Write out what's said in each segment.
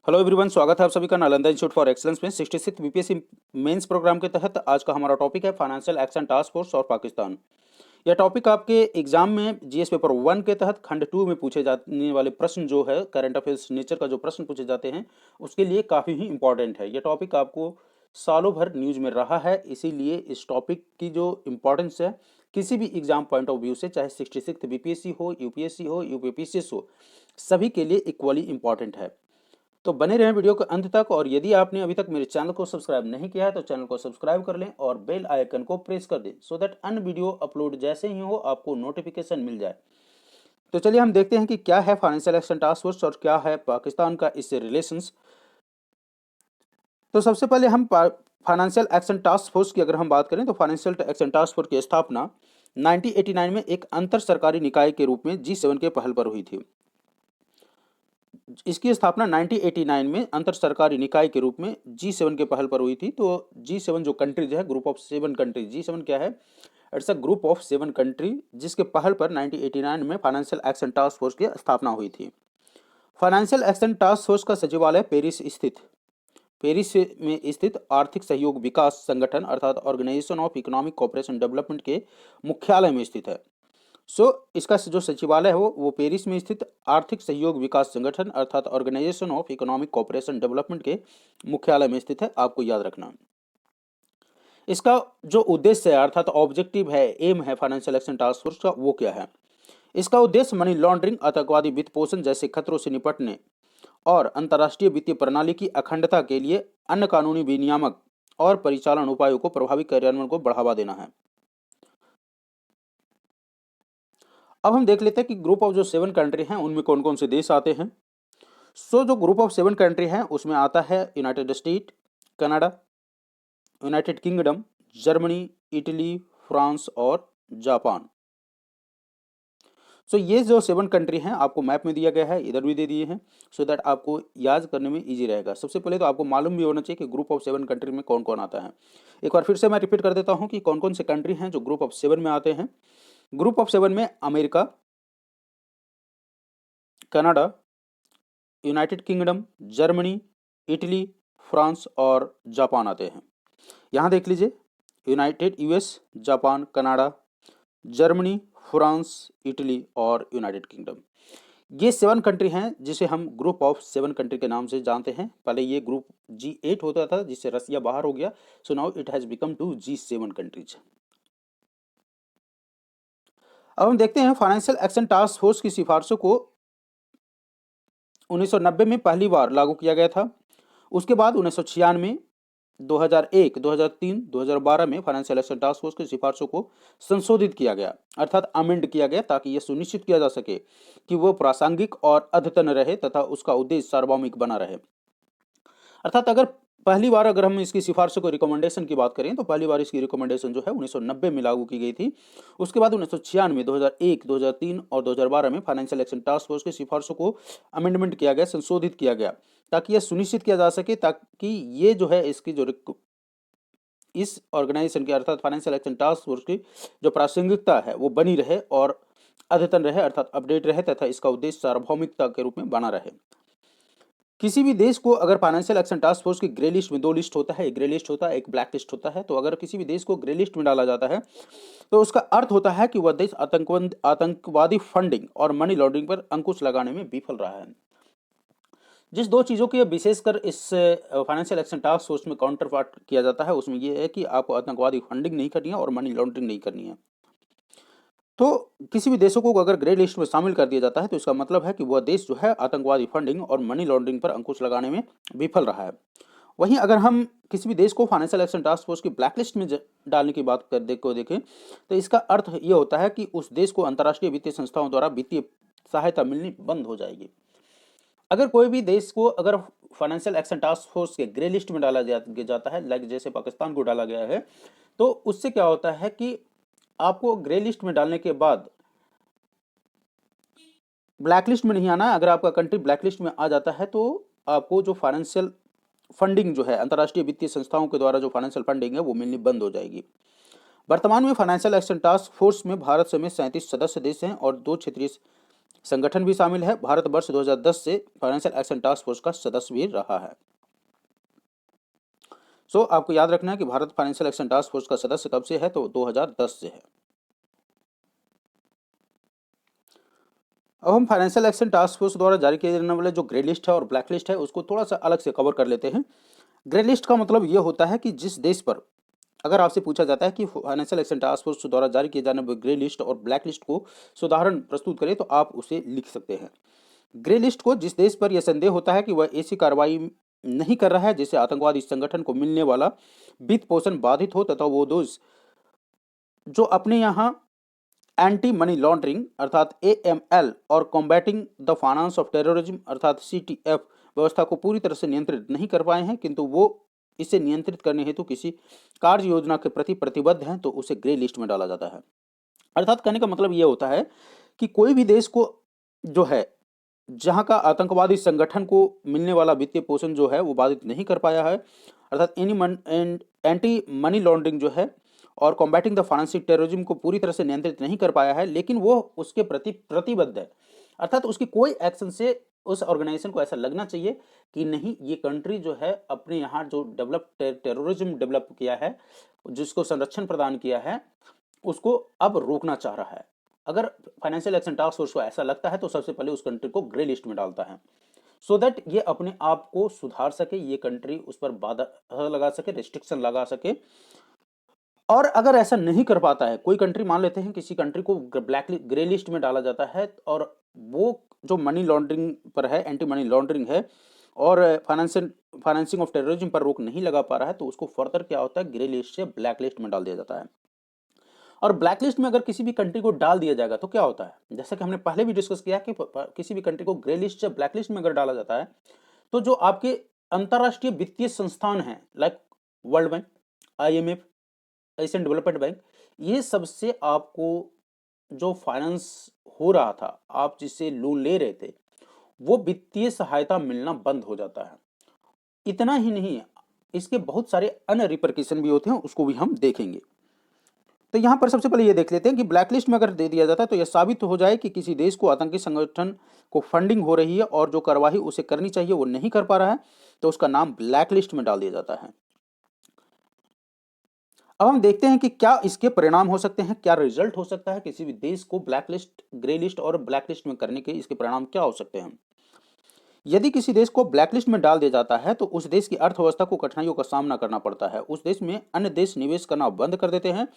Hello everyone, स्वागत है आप सभी का नालंदा इंस्टीट्यूट फॉर एक्सीलेंस में 66 बीपीएससी मेंस प्रोग्राम के तहत। आज का हमारा टॉपिक है फाइनेंशियल एक्शन टास्क फोर्स और पाकिस्तान। यह टॉपिक आपके एग्जाम में जीएस पेपर 1 के तहत खंड 2 में पूछे जाने वाले प्रश्न जो है करंट अफेयर्स नेचर का जो प्रश्न पूछे जाते हैं उसके लिए काफ़ी ही इंपॉर्टेंट है। यह टॉपिक आपको सालों भर न्यूज में रहा है, इसीलिए इस टॉपिक की जो इम्पोर्टेंस है किसी भी एग्जाम पॉइंट ऑफ व्यू से, चाहे 66 बीपीएससी हो, यूपीएससी हो, यूपीपीसीएस हो, सभी के लिए इक्वली इंपॉर्टेंट है। तो बने रहें वीडियो के अंत तक। और यदि आपने अभी तक मेरे चैनल को सब्सक्राइब नहीं किया है तो चैनल को सब्सक्राइब कर लें और बेल आइकन को प्रेस कर दें सो दैट अन्य वीडियो अपलोड जैसे ही हो आपको नोटिफिकेशन मिल जाए। तो चलिए हम देखते हैं कि क्या है फाइनेंशियल एक्शन टास्क फोर्स और क्या है पाकिस्तान का इससे रिलेशंस। तो सबसे पहले हम फाइनेंशियल एक्शन टास्क फोर्स की अगर हम बात करें तो फाइनेंशियल एक्शन टास्क फोर्स की स्थापना 1989 में एक अंतर सरकारी निकाय के रूप में G7 के पहल पर हुई थी। इसकी स्थापना 1989 में अंतर सरकारी निकाय के रूप में G7 के पहल पर हुई थी। तो G7 जो कंट्रीज है, ग्रुप ऑफ 7 कंट्रीज, G7 क्या है? It's a group of 7 country जिसके पहल पर 1989 में फाइनेंशियल एक्शन टास्क फोर्स की स्थापना हुई थी। फाइनेंशियल एक्शन टास्क फोर्स का सचिवालय पेरिस में स्थित आर्थिक सहयोग विकास संगठन अर्थात organisation of economic cooperation development के मुख्यालय में स्थित है। इसका जो सचिवालय है वो पेरिस में स्थित आर्थिक सहयोग विकास संगठन अर्थात organisation of economic cooperation development के मुख्यालय में स्थित है, आपको याद रखना। इसका जो उद्देश्य है अर्थात ऑब्जेक्टिव है, एम है फाइनेंशियल एक्शन टास्क फोर्स का, वो क्या है? इसका उद्देश्य मनी लॉन्ड्रिंग, आतंकवादी वित्त पोषण जैसे खतरों से निपटने और अंतर्राष्ट्रीय वित्तीय प्रणाली की अखंडता के लिए अन्य कानूनी विनियामक और परिचालन उपायों को प्रभावी कार्यान्वयन को बढ़ावा देना है। अब हम देख लेते हैं कि ग्रुप ऑफ जो 7 कंट्री हैं उनमें कौन कौन से देश आते हैं। जो ग्रुप ऑफ 7 कंट्री हैं उसमें आता है United state, Canada, United kingdom, Germany, Italy, France और जापान। ये जो 7 कंट्री हैं आपको मैप में दिया गया है, इधर भी दे दिए हैं सो दैट आपको याद करने में इजी रहेगा। सबसे पहले तो आपको मालूम भी होना चाहिए कि ग्रुप ऑफ 7 कंट्री में कौन कौन आता है। एक बार फिर से मैं रिपीट कर देता हूं कि कौन कौन से कंट्री हैं जो ग्रुप ऑफ 7 में आते हैं। ग्रुप ऑफ 7 में America, Canada, United kingdom, Germany, Italy, France और जापान आते हैं। यहाँ देख लीजिए, US, Japan, Canada, Germany, France, Italy और यूनाइटेड किंगडम, ये 7 कंट्री हैं जिसे हम ग्रुप ऑफ 7 कंट्री के नाम से जानते हैं। पहले ये ग्रुप G8 होता था जिससे रसिया बाहर हो गया, so now it has become two G7 countries. अब हम देखते हैं फाइनेंशियल एक्शन टास्क फोर्स की सिफारिशों को 1990 में पहली बार लागू किया गया था। उसके बाद 1996, 2001, 2003, 2012 में फाइनेंशियल एक्शन टास्क फोर्स की सिफारिशों को संशोधित किया गया अर्थात अमेंड किया गया ताकि यह सुनिश्चित किया जा सके कि वो प्रासंगिक और अद्यतन रहे तथा उसका उद्देश्य सार्वभौमिक बना रहे। अर्थात अगर पहली बार अगर हम इसकी सिफारिशों को रिकमेंडेशन की बात करें तो पहली बार इसकी रिकमेंडेशन जो है 1990 में लागू की गई थी। उसके बाद 1996, 2001, 2003 और 2012 में फाइनेंशियल एक्शन टास्क फोर्स की सिफारिशों को अमेंडमेंट किया गया, संशोधित किया गया ताकि यह सुनिश्चित किया जा सके ताकि ये जो है इसकी जो इस ऑर्गेनाइजेशन की अर्थात फाइनेंशियल एक्शन टास्क फोर्स की जो प्रासंगिकता है वो बनी रहे और अद्यतन रहे अर्थात अपडेट रहे तथा इसका उद्देश्य सार्वभौमिकता के रूप में बना रहे। किसी भी देश को अगर फाइनेंशियल एक्शन टास्क फोर्स की ग्रे लिस्ट में 2 लिस्ट होता है, एक ग्रे लिस्ट होता है, एक ब्लैक लिस्ट होता है। तो अगर किसी भी देश को ग्रे लिस्ट में डाला जाता है तो उसका अर्थ होता है कि वह देश आतंकवादी फंडिंग और मनी लॉन्ड्रिंग पर अंकुश लगाने में विफल रहा है। जिस 2 चीज़ों की विशेषकर इस फाइनेंशियल एक्शन टास्क फोर्स में काउंटर पार्ट किया जाता है उसमें यह है कि आपको आतंकवादी फंडिंग नहीं करनी है और मनी लॉन्ड्रिंग नहीं करनी है। तो किसी भी देशों को अगर ग्रे लिस्ट में शामिल कर दिया जाता है तो इसका मतलब है कि वह देश जो है आतंकवादी फंडिंग और मनी लॉन्ड्रिंग पर अंकुश लगाने में विफल रहा है। वहीं अगर हम किसी भी देश को फाइनेंशियल एक्शन टास्क फोर्स की ब्लैक लिस्ट में डालने की बात देखें तो इसका अर्थ ये होता है कि उस देश को अंतर्राष्ट्रीय वित्तीय संस्थाओं द्वारा वित्तीय सहायता मिलनी बंद हो जाएगी। अगर कोई भी देश को अगर फाइनेंशियल एक्शन टास्क फोर्स के ग्रे लिस्ट में डाला जाता है, लाइक जैसे पाकिस्तान को डाला गया है, तो उससे क्या होता है कि आपको ग्रे लिस्ट में डालने के बाद ब्लैक लिस्ट में नहीं आना। अगर आपका कंट्री ब्लैक लिस्ट में आ जाता है तो आपको जो फाइनेंशियल फंडिंग जो है अंतर्राष्ट्रीय वित्तीय संस्थाओं के द्वारा जो फाइनेंशियल फंडिंग है वो मिलनी बंद हो जाएगी। वर्तमान में फाइनेंशियल एक्शन टास्क फोर्स में भारत समेत 37 सदस्य देश हैं और 2 क्षेत्रीय संगठन भी शामिल है। भारत वर्ष 2010 से फाइनेंशियल एक्शन टास्क फोर्स का सदस्य भी रहा है। सो आपको याद रखना है कि Bharat financial action task force का सदस्य कब से है, तो 2010 से है। अब हम फाइनेंशियल एक्शन टास्क फोर्स द्वारा जारी किए जाने वाले जो ग्रे लिस्ट है और ब्लैक लिस्ट है उसको थोड़ा सा अलग से कवर कर लेते हैं। ग्रे लिस्ट का मतलब ये होता है कि जिस देश पर अगर आपसे पूछा जाता है कि फाइनेंशियल एक्शन टास्क फोर्स द्वारा जारी किए जाने वाले ग्रे लिस्ट और ब्लैक लिस्ट को उदाहरण प्रस्तुत करें तो आप उसे लिख सकते हैं। ग्रे लिस्ट को जिस देश पर यह संदेह होता है कि वह ऐसी कार्रवाई नहीं कर रहा है जिससे आतंकवादी संगठन को मिलने वाला वित्त पोषण बाधित हो, तथा वो देश जो अपने यहाँ एंटी मनी लॉन्ड्रिंग अर्थात AML और combating the finance of terrorism अर्थात CTF व्यवस्था को पूरी तरह से नियंत्रित नहीं कर पाए हैं, किंतु वो इसे नियंत्रित करने हेतु किसी कार्य योजना के प्रति प्रतिबद्ध हैं, तो उसे ग्रे लिस्ट में डाला जाता है। अर्थात कहने का मतलब ये होता है कि कोई भी देश को जो है जहां का आतंकवादी संगठन को मिलने वाला वित्तीय पोषण जो है वो बाधित नहीं कर पाया है, अर्थात एंटी मनी लॉन्ड्रिंग जो है और कॉम्बैटिंग द फाइनेंशियल टेररिज्म को पूरी तरह से नियंत्रित नहीं कर पाया है, लेकिन वो उसके प्रति प्रतिबद्ध है। अर्थात उसकी कोई एक्शन से उस ऑर्गेनाइजेशन को ऐसा लगना चाहिए कि नहीं, ये कंट्री जो है अपने यहाँ जो टेररिज्म डेवलप किया है, जिसको संरक्षण प्रदान किया है, उसको अब रोकना चाह रहा है। अगर फाइनेंशियल एक्शन टास्क फोर्स को ऐसा लगता है तो सबसे पहले उस कंट्री को ग्रे लिस्ट में डालता है, सो दैट ये अपने आप को सुधार सके, ये कंट्री उस पर बाधा लगा सके, रिस्ट्रिक्शन लगा सके। और अगर ऐसा नहीं कर पाता है, कोई कंट्री मान लेते हैं किसी कंट्री को ब्लैक ग्रे लिस्ट में डाला जाता है और वो जो मनी लॉन्ड्रिंग पर है, एंटी मनी लॉन्ड्रिंग है और फाइनेंसिंग ऑफ टेररिज्म पर रोक नहीं लगा पा रहा है, तो उसको फर्दर क्या होता है, ग्रे लिस्ट से ब्लैक लिस्ट में डाल दिया जाता है। और ब्लैक लिस्ट में अगर किसी भी कंट्री को डाल दिया जाएगा तो क्या होता है, जैसा कि हमने पहले भी डिस्कस किया कि किसी भी कंट्री को ग्रे लिस्ट से ब्लैक लिस्ट में अगर डाला जाता है तो जो आपके अंतरराष्ट्रीय वित्तीय संस्थान हैं like world bank, IMF, Asian development bank, ये सबसे आपको जो फाइनेंस हो रहा था, आप जिससे लोन ले रहे थे, वो वित्तीय सहायता मिलना बंद हो जाता है। इतना ही नहीं, इसके बहुत सारे अन्य रिपरकशन भी होते हैं, उसको भी हम देखेंगे। तो यहां पर सबसे पहले ये देख लेते हैं कि ब्लैक लिस्ट में अगर दे दिया जाता है तो यह साबित हो जाए कि किसी देश को आतंकी संगठन को फंडिंग हो रही है और जो कार्यवाही उसे करनी चाहिए वो नहीं कर पा रहा है, तो उसका नाम ब्लैक लिस्ट में डाल दिया जाता है। अब हम देखते हैं कि क्या इसके परिणाम हो सकते हैं, क्या रिजल्ट हो सकता है किसी भी देश को ब्लैक लिस्ट, ग्रे लिस्ट और ब्लैक लिस्ट में करने के, इसके परिणाम क्या हो सकते हैं। यदि किसी देश को ब्लैक लिस्ट में डाल दिया जाता है तो उस देश की अर्थव्यवस्था को कठिनाइयों का सामना करना पड़ता है, उस देश में अन्य देश निवेश करना बंद कर देते हैं,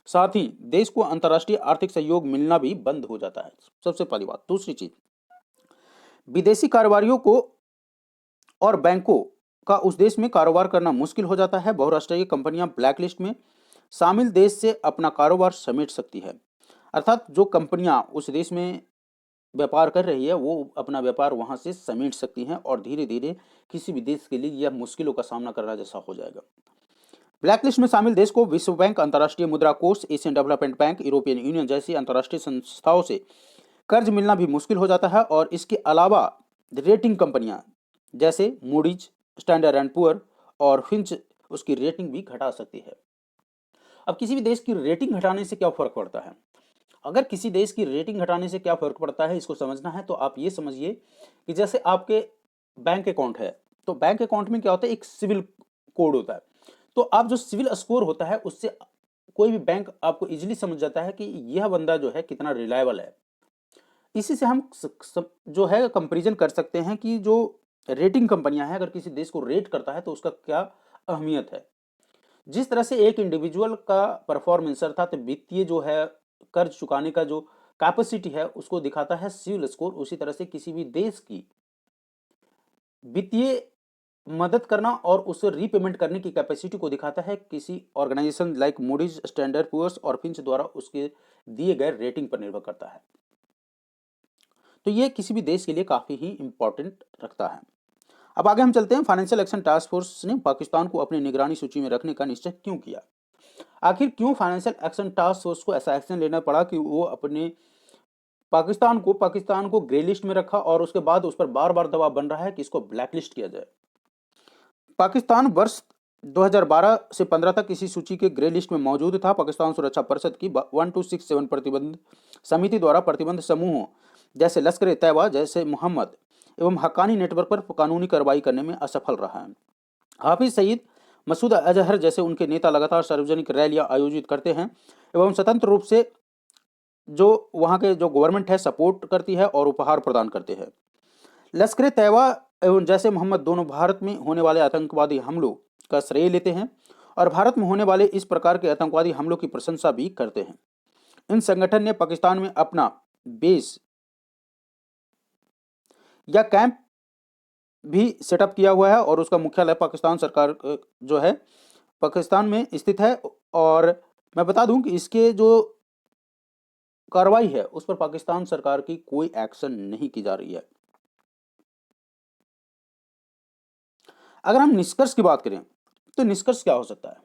साथ ही देश को अंतर्राष्ट्रीय आर्थिक सहयोग मिलना भी बंद हो जाता है। सबसे पहली बात। दूसरी चीज, विदेशी कारोबारियों को और बैंकों का उस देश में कारोबार करना मुश्किल हो जाता है। बहुराष्ट्रीय कंपनियां ब्लैक लिस्ट में शामिल देश से अपना कारोबार समेट सकती है, अर्थात जो कंपनियां उस देश में व्यापार कर रही है वो अपना व्यापार वहां से समेट सकती हैं और धीरे धीरे किसी भी देश के लिए यह मुश्किलों का सामना करना जैसा हो जाएगा। ब्लैक लिस्ट में शामिल देश को विश्व बैंक, अंतर्राष्ट्रीय मुद्रा कोष, Asian development bank, European union जैसी अंतर्राष्ट्रीय संस्थाओं से कर्ज मिलना भी मुश्किल हो जाता है और इसके अलावा रेटिंग कंपनियां जैसे मूडीज, स्टैंडर्ड एंड पुअर और फिंच उसकी रेटिंग भी घटा सकती है। अब किसी भी देश की रेटिंग घटाने से क्या फर्क पड़ता है, अगर किसी देश की रेटिंग घटाने से क्या फर्क पड़ता है इसको समझना है तो आप ये समझिए कि जैसे आपके बैंक अकाउंट है, तो बैंक अकाउंट में क्या होता है, एक सिविल कोड होता है, तो आप जो सिविल स्कोर होता है उससे कोई भी बैंक आपको इजीली समझ जाता है कि यह बंदा जो है कितना रिलायबल है। इसी से हम जो है कंपैरिजन कर सकते हैं कि जो रेटिंग कंपनियां हैं अगर किसी देश को रेट करता है तो उसका क्या अहमियत है। जिस तरह से एक इंडिविजुअल का परफॉर्मेंस अर्थात वित्तीय जो है कर्ज चुकाने का जो कैपेसिटी है उसको दिखाता है सिविल स्कोर, उसी तरह से किसी भी देश की वित्तीय मदद करना और उसे रीपेमेंट करने की कैपेसिटी को दिखाता है किसी organisation like Moody's, Standard Poor's और फिंच द्वारा उसके दिए गए रेटिंग पर निर्भर करता है। तो ये किसी भी देश के लिए काफी ही इंपॉर्टेंट रखता है। अब आगे हम चलते हैं, फाइनेंशियल एक्शन टास्क फोर्स ने पाकिस्तान को अपनी निगरानी सूची में रखने का निश्चय क्यों किया। आखिर क्यों फाइनेंशियल एक्शन टास्क फोर्स को ऐसा एक्शन लेना पड़ा कि वो अपने पाकिस्तान को ग्रे लिस्ट में रखा और उसके बाद उस पर बार बार दबाव बन रहा है कि इसको ब्लैक लिस्ट किया जाए। पाकिस्तान वर्ष 2012 से 15 तक इसी सूची के ग्रे लिस्ट में मौजूद था। पाकिस्तान सुरक्षा परिषद की 1267 प्रतिबंध समिति द्वारा प्रतिबंध समूहों जैसे लश्कर ए तैयबा जैसे मोहम्मद एवं हक्कानी नेटवर्क पर कानूनी कार्रवाई करने में असफल रहा है। हाफिज सईद, मसूद अजहर जैसे उनके नेता लगातार सार्वजनिक रैलियां आयोजित करते हैं एवं स्वतंत्र रूप से जो वहाँ के जो गवर्नमेंट है सपोर्ट करती है और उपहार प्रदान करते हैं। लश्कर तैयबा एवं जैसे मोहम्मद दोनों भारत में होने वाले आतंकवादी हमलों का श्रेय लेते हैं और भारत में होने वाले इस प्रकार के आतंकवादी हमलों की प्रशंसा भी करते हैं। इन संगठन ने पाकिस्तान में अपना बेस या कैंप भी सेटअप किया हुआ है और उसका मुख्यालय पाकिस्तान सरकार जो है पाकिस्तान में स्थित है। और मैं बता दूं कि इसके जो कार्रवाई है उस पर पाकिस्तान सरकार की कोई एक्शन नहीं की जा रही है। अगर हम निष्कर्ष की बात करें तो निष्कर्ष क्या हो सकता है?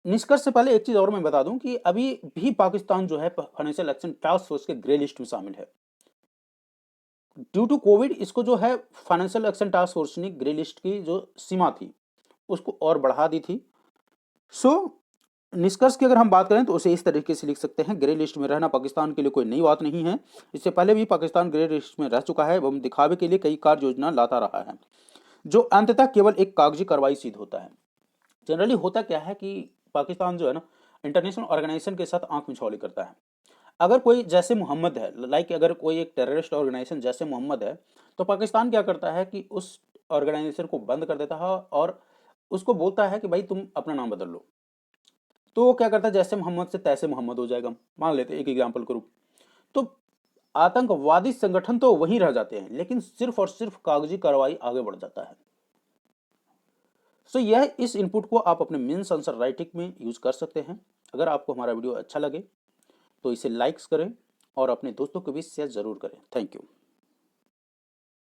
निष्कर्ष से पहले एक चीज और मैं बता दूं कि अभी भी पाकिस्तान जो है फाइनेंशियल एक्शन टास्क फोर्स के ग्रे लिस्ट में शामिल है। ड्यू टू कोविड इसको जो है फाइनेंशियल एक्शन टास्क फोर्स ने ग्रे लिस्ट की जो सीमा थी उसको और बढ़ा दी थी। सो निष्कर्ष की अगर हम बात करें तो उसे इस तरीके से लिख सकते हैं, ग्रे लिस्ट में रहना पाकिस्तान के लिए कोई नई बात नहीं है। इससे पहले भी पाकिस्तान ग्रे लिस्ट में रह चुका है एवं दिखावे के लिए कई कार्य योजना लाता रहा है जो अंततः केवल एक कागजी कार्रवाई सिद्ध होता है। जनरली होता क्या है कि पाकिस्तान जो है ना इंटरनेशनल ऑर्गेनाइजेशन के साथ आंख मिचौली करता है। अगर कोई जैसे मोहम्मद है, लाइक अगर कोई एक टेररिस्ट ऑर्गेनाइजेशन जैसे मोहम्मद है तो पाकिस्तान क्या करता है कि उस ऑर्गेनाइजेशन को बंद कर देता है और उसको बोलता है कि भाई तुम अपना नाम बदल लो। तो वो क्या करता है, जैसे मोहम्मद से तैसे मोहम्मद हो जाएगा, मान लेते हैं एक एग्जाम्पल के रूप। तो आतंकवादी संगठन तो वहीं रह जाते हैं लेकिन सिर्फ और सिर्फ कागजी कार्रवाई आगे बढ़ जाता है। सो यह इस इनपुट को आप अपने मेंस आंसर राइटिंग में यूज कर सकते हैं। अगर आपको हमारा वीडियो अच्छा लगे तो इसे लाइक्स करें और अपने दोस्तों के बीच शेयर जरूर करें। Thank you.